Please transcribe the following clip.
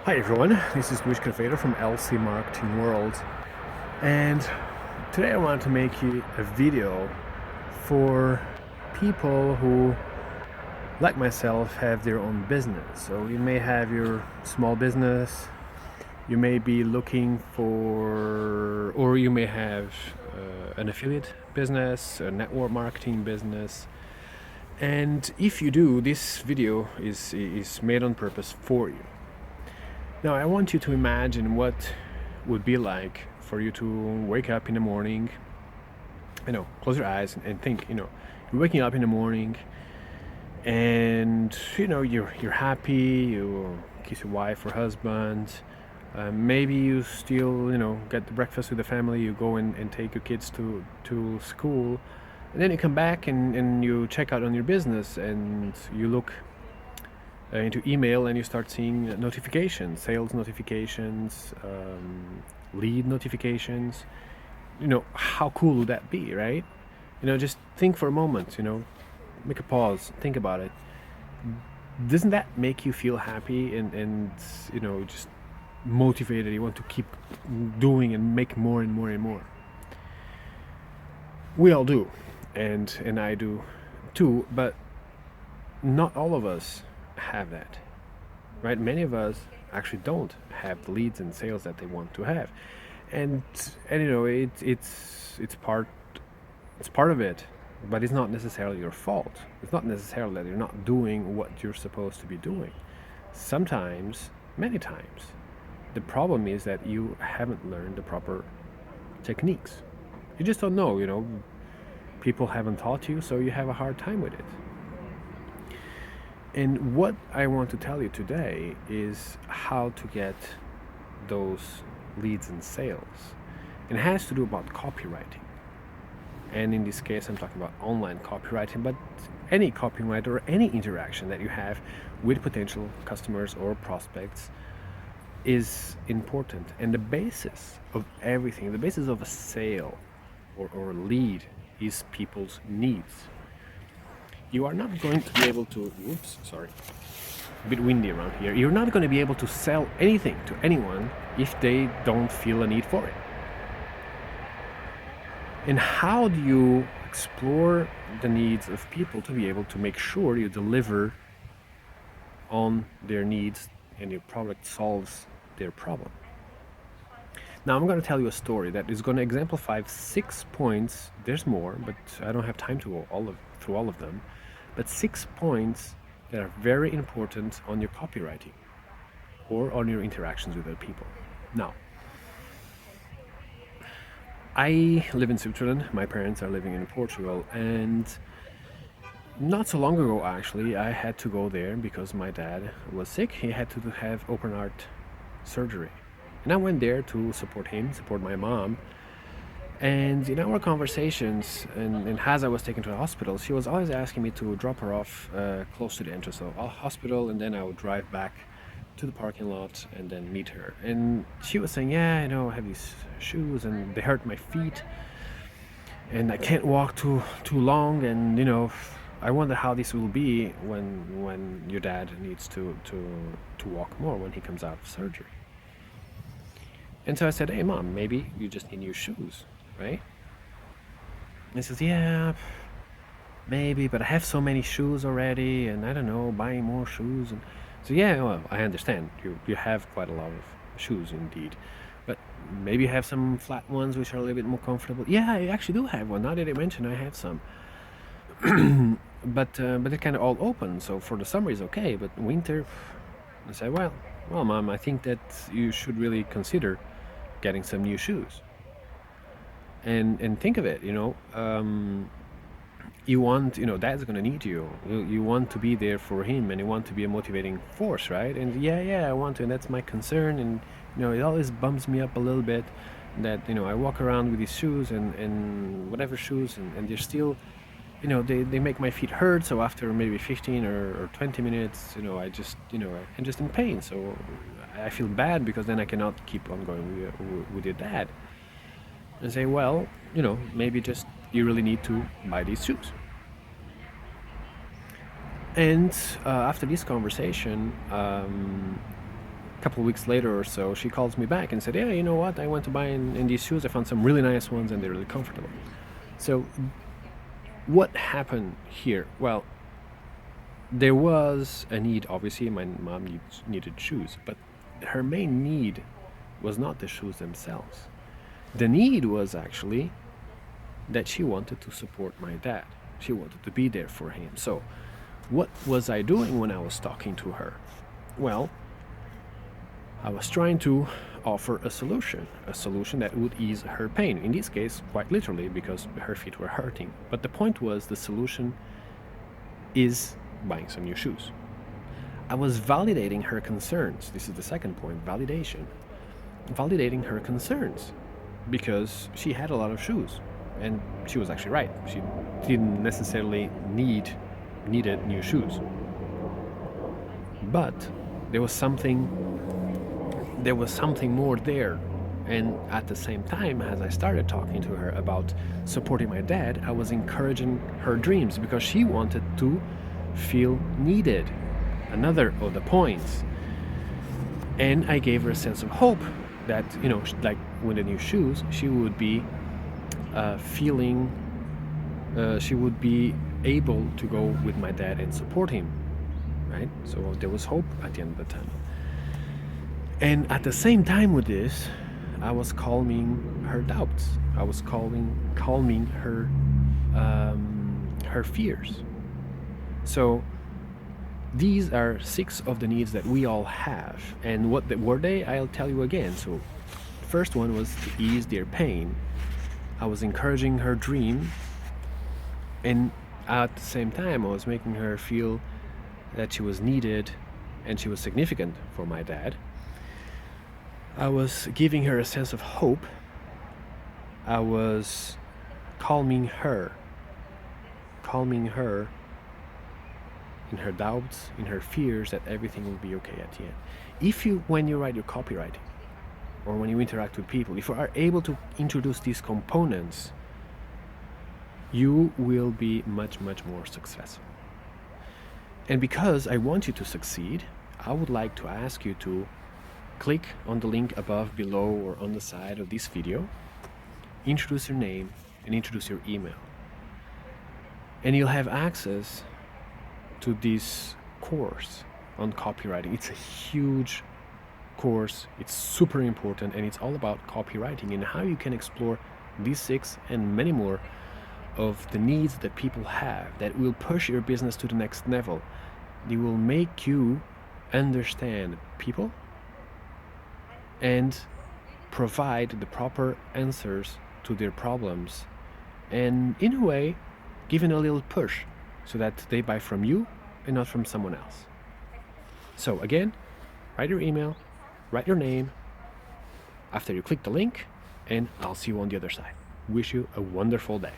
Hi everyone, this is Luis Cafedo from LC Marketing World, and today I want to make you a video for people who, like myself, have their own business. So you may have your small business, you may be looking for, or you may have an affiliate business, a network marketing business. And if you do, this video is made on purpose for you. Now, I want you to imagine what would be like for you to wake up in the morning, close your eyes and think, you're waking up in the morning and, you're happy, you kiss your wife or husband, maybe you still, get the breakfast with the family, you go and take your kids to school, and then you come back and you check out on your business and you look into email and you start seeing notifications, sales notifications, lead notifications. How cool would that be, right? Just think for a moment, make a pause, think about it. Doesn't that make you feel happy and just motivated? You want to keep doing and make more and more and more. We all do, and I do too, but not all of us have that, right? Many of us actually don't have the leads and sales that they want to have, and it's part of it, but it's not necessarily your fault. It's not necessarily that you're not doing what you're supposed to be doing. Sometimes, many times, the problem is that you haven't learned the proper techniques. You just don't know. People haven't taught you, so you have a hard time with it. And what I want to tell you today is how to get those leads and sales. And it has to do about copywriting. And in this case, I'm talking about online copywriting, but any copywriter or any interaction that you have with potential customers or prospects is important. And the basis of everything, the basis of a sale or a lead is people's needs. You are not going to be able to, a bit windy around here. You're not going to be able to sell anything to anyone if they don't feel a need for it. And how do you explore the needs of people to be able to make sure you deliver on their needs and your product solves their problem? Now I'm going to tell you a story that is going to exemplify 6 points. There's more, but I don't have time to go through all of them. But 6 points that are very important on your copywriting or on your interactions with other people. Now, I live in Switzerland. My parents are living in Portugal, and not so long ago, actually, I had to go there because my dad was sick. He had to have open heart surgery. And I went there to support him, support my mom. And in our conversations, and as I was taken to the hospital, she was always asking me to drop her off close to the entrance of the hospital, and then I would drive back to the parking lot and then meet her. And she was saying, yeah, I have these shoes and they hurt my feet, and I can't walk too long, and I wonder how this will be when your dad needs to walk more when he comes out of surgery. And so I said, hey mom, maybe you just need new shoes, right? And he says, yeah, maybe, but I have so many shoes already, and I don't know, buying more shoes. And so yeah, well, I understand, you have quite a lot of shoes indeed, but maybe you have some flat ones which are a little bit more comfortable. Yeah, I actually do have one. Now that I mention, I have some. but they're kind of all open, so for the summer is okay, but winter, I say, well mom, I think that you should really consider getting some new shoes. And think of it, you want, dad's gonna need you. You want to be there for him, and you want to be a motivating force, right? And yeah, I want to, and that's my concern. And it always bums me up a little bit that I walk around with these shoes and whatever shoes, and they're still, they make my feet hurt. So after maybe 15 or 20 minutes, I just, I'm just in pain. So I feel bad because then I cannot keep on going with your dad. And say, well, maybe just you really need to buy these shoes. And after this conversation, a couple of weeks later or so, she calls me back and said, yeah, you know what, I went to buy in these shoes, I found some really nice ones and they're really comfortable. So what happened here? Well, there was a need, obviously. My mom needed shoes, but her main need was not the shoes themselves. The need was actually that she wanted to support my dad. She wanted to be there for him. So what was I doing when I was talking to her? Well, I was trying to offer a solution that would ease her pain. In this case, quite literally, because her feet were hurting. But the point was, the solution is buying some new shoes. I was validating her concerns. This is the second point, validation. Validating her concerns, because she had a lot of shoes, and she was actually right. She didn't necessarily needed new shoes. But there was something more there. And at the same time, as I started talking to her about supporting my dad, I was encouraging her dreams, because she wanted to feel needed. Another of the points. And I gave her a sense of hope that, like with the new shoes, she would be she would be able to go with my dad and support him, right? So there was hope at the end of the tunnel. And at the same time with this, I was calming her doubts. I was calming her fears. So these are 6 of the needs that we all have. And what were they? I'll tell you again. So first one was to ease their pain. I was encouraging her dream, and at the same time I was making her feel that she was needed and she was significant for my dad. I was giving her a sense of hope. I was calming her in her doubts, in her fears, that everything will be okay at the end. When you write your copywriting, or when you interact with people, if you are able to introduce these components, you will be much, much more successful. And because I want you to succeed, I would like to ask you to click on the link above, below, or on the side of this video, introduce your name and introduce your email. And you'll have access to this course on copywriting. It's a huge course, it's super important, and it's all about copywriting and how you can explore these 6 and many more of the needs that people have that will push your business to the next level. They will make you understand people and provide the proper answers to their problems, and in a way give it a little push so that they buy from you and not from someone else. So again, write your email, write your name after you click the link, and I'll see you on the other side. Wish you a wonderful day.